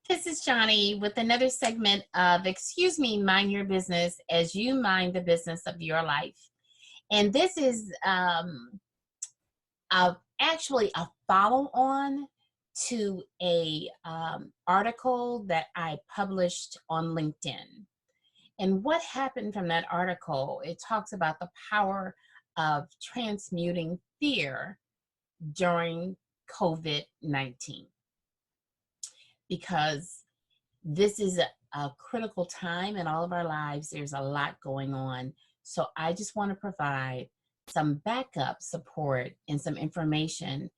This is Johnnie with another segment of Excuse Me, Mind Your Business as You Mind the Business of Your Life. And this is actually a follow-on to a article that I published on LinkedIn. And what happened from that article, it talks about the power of transmuting fear during COVID-19. Because this is a critical time in all of our lives. There's a lot going on. So I just want to provide some backup support and some information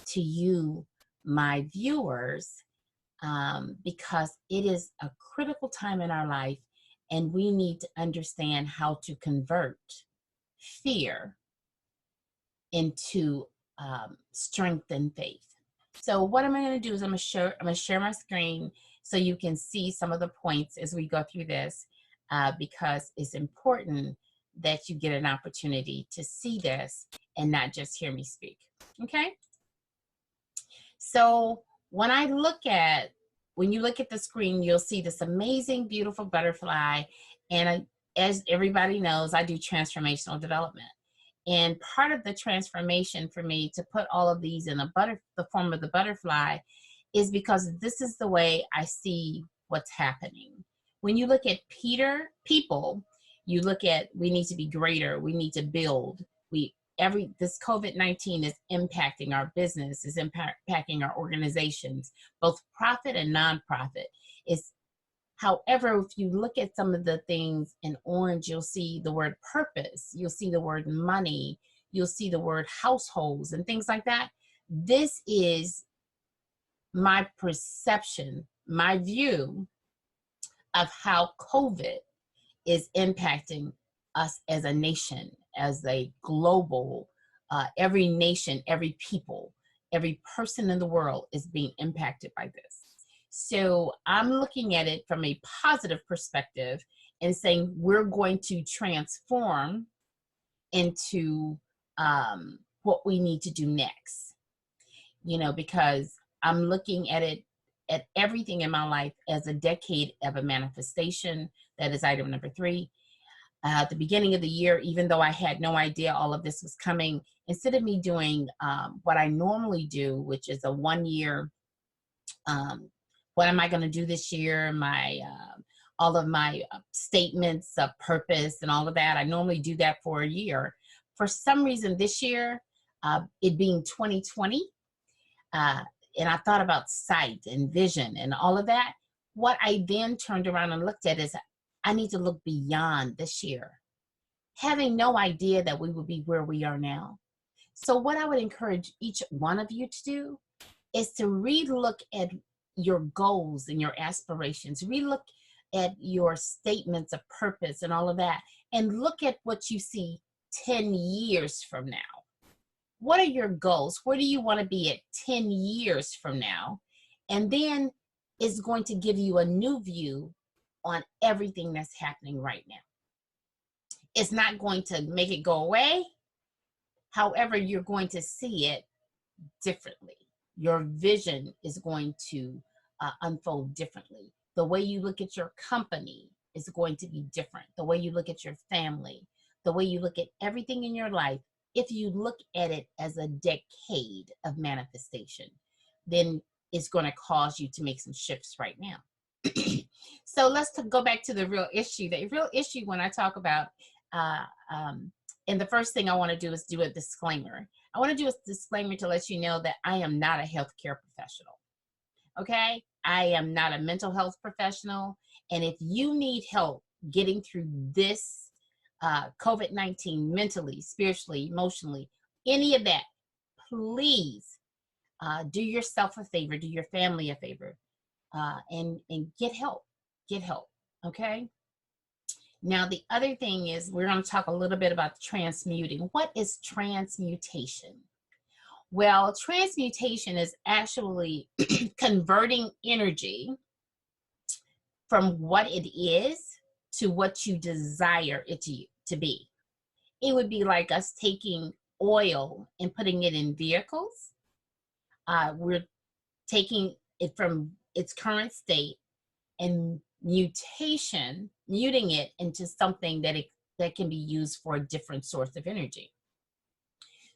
to you, my viewers, because it is a critical time in our life and we need to understand how to convert fear into strength and faith. So what am I going to do is I'm going to share my screen so you can see some of the points as we go through this, because it's important that you get an opportunity to see this and not just hear me speak. Okay? So when you look at the screen, you'll see this amazing, beautiful butterfly. And as everybody knows, I do transformational development. And part of the transformation for me to put all of these in the form of the butterfly is because this is the way I see what's happening. When you look at people, you look at we need to be greater, we need to build. This COVID-19 is impacting our business, is impacting our organizations, both profit and nonprofit. However, if you look at some of the things in orange, you'll see the word purpose, you'll see the word money, you'll see the word households and things like that. This is my perception, my view of how COVID is impacting us as a nation, as a global, every nation, every people, every person in the world is being impacted by this. So I'm looking at it from a positive perspective and saying we're going to transform into what we need to do next. Because I'm looking at everything in my life as a decade of a manifestation. That is item number 3. At the beginning of the year, even though I had no idea all of this was coming, instead of me doing what I normally do, which is a 1-year what am I going to do this year? All of my statements of purpose and all of that. I normally do that for a year. For some reason this year, it being 2020, and I thought about sight and vision and all of that. What I then turned around and looked at is I need to look beyond this year, having no idea that we would be where we are now. So what I would encourage each one of you to do is to relook at your goals and your aspirations, relook at your statements of purpose and all of that, and look at what you see 10 years from now. What are your goals? Where do you want to be at 10 years from now? And then it's going to give you a new view on everything that's happening right now. It's not going to make it go away. However, you're going to see it differently. Your vision is going to unfold differently. The way you look at your company is going to be different. The way you look at your family, the way you look at everything in your life, if you look at it as a decade of manifestation, then it's going to cause you to make some shifts right now. So let's go back to the real issue. The real issue when I talk about, and the first thing I want to do is do a disclaimer. I want to do a disclaimer to let you know that I am not a healthcare professional. Okay? I am not a mental health professional. And if you need help getting through this COVID-19 mentally, spiritually, emotionally, any of that, please do yourself a favor, do your family a favor, and get help. Get help. Okay? Now, the other thing is we're going to talk a little bit about transmuting. What is transmutation? Well, transmutation is actually converting energy from what it is to what you desire it to be. It would be like us taking oil and putting it in vehicles. We're taking it from its current state and muting it into something that can be used for a different source of energy.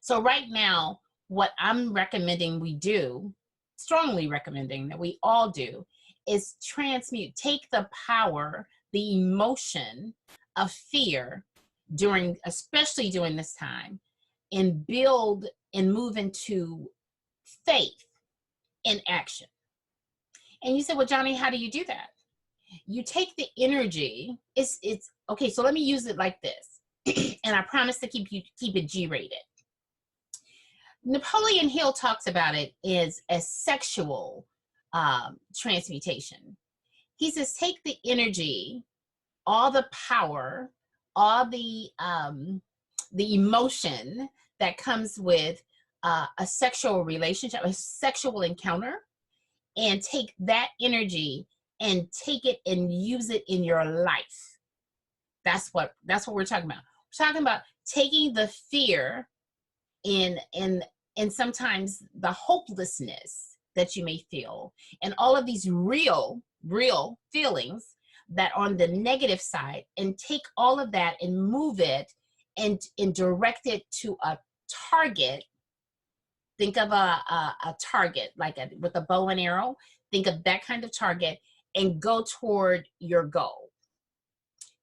So right now, what I'm recommending we do, strongly recommending that we all do, is transmute, take the power, the emotion of fear especially during this time, and build and move into faith in action. And you said, well, Johnnie, how do you do that? You take the energy, it's okay, so let me use it like this. And I promise to keep it G-rated. Napoleon Hill talks about it as a sexual transmutation. He says, take the energy, all the power, all the emotion that comes with a sexual relationship, a sexual encounter, and take that energy and take it and use it in your life. That's what we're talking about. We're talking about taking the fear and sometimes the hopelessness that you may feel, and all of these real feelings that on the negative side, and take all of that and move it and direct it to a target. Think of a target, like with a bow and arrow. Think of that kind of target and go toward your goal.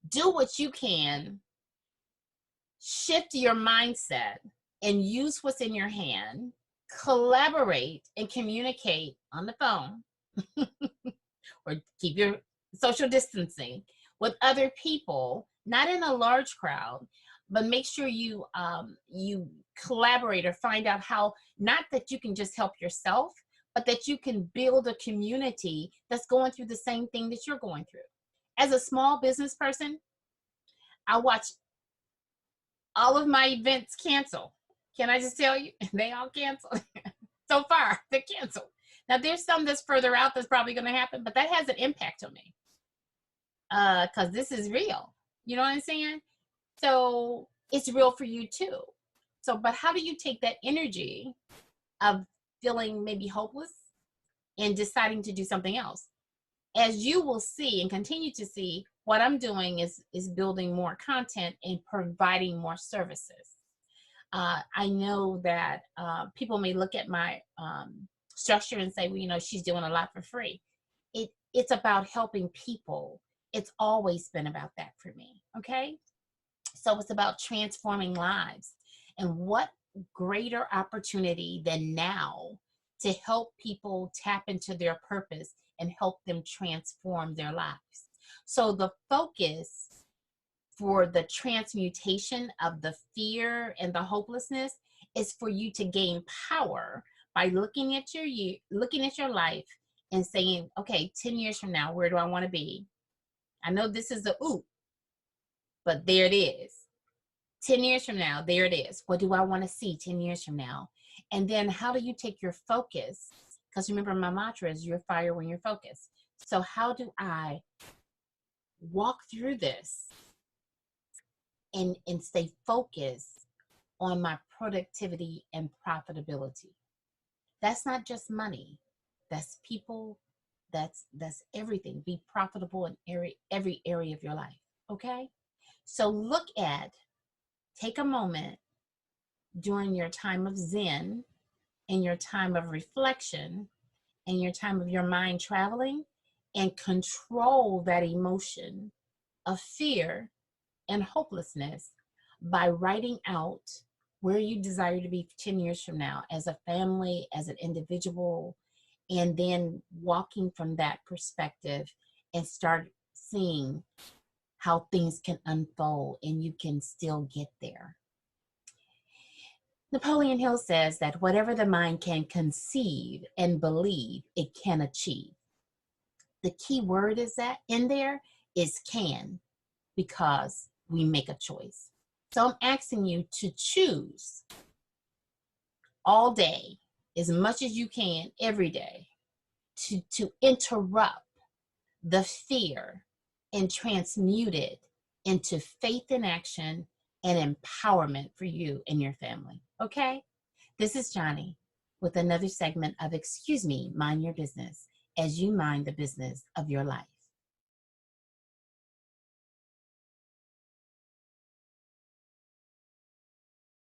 Do what you can, shift your mindset, and use what's in your hand. Collaborate and communicate on the phone or keep your social distancing with other people, not in a large crowd, but make sure you collaborate or find out how, not that you can just help yourself, but that you can build a community that's going through the same thing that you're going through. As a small business person, I watch all of my events cancel. Can I just tell you? They all canceled. So far, they're canceled. Now, there's some that's further out that's probably going to happen, but that has an impact on me because this is real. You know what I'm saying? So it's real for you too. So, but how do you take that energy of feeling maybe hopeless and deciding to do something else? As you will see and continue to see, what I'm doing is building more content and providing more services. I know that people may look at my structure and say, well, you know, she's doing a lot for free. It's about helping people. It's always been about that for me, okay? So it's about transforming lives. And what greater opportunity than now to help people tap into their purpose and help them transform their lives. So the focus for the transmutation of the fear and the hopelessness is for you to gain power by looking at your life and saying, okay, 10 years from now, where do I want to be? I know this is the ooh, but there it is. 10 years from now, there it is. What do I want to see 10 years from now? And then how do you take your focus? Because remember, my mantra is you're fire when you're focused. So how do I walk through this and stay focused on my productivity and profitability? That's not just money. That's people. That's everything. Be profitable in every area of your life. Okay? So take a moment during your time of Zen and your time of reflection and your time of your mind traveling, and control that emotion of fear and hopelessness by writing out where you desire to be 10 years from now as a family, as an individual, and then walking from that perspective and start seeing how things can unfold and you can still get there. Napoleon Hill says that whatever the mind can conceive and believe, it can achieve. The key word is that in there is can, because we make a choice. So I'm asking you to choose all day, as much as you can, every day, to interrupt the fear and transmute it into faith in action and empowerment for you and your family. Okay? This is Johnnie with another segment of Excuse Me, Mind Your Business. as you mind the business of your life.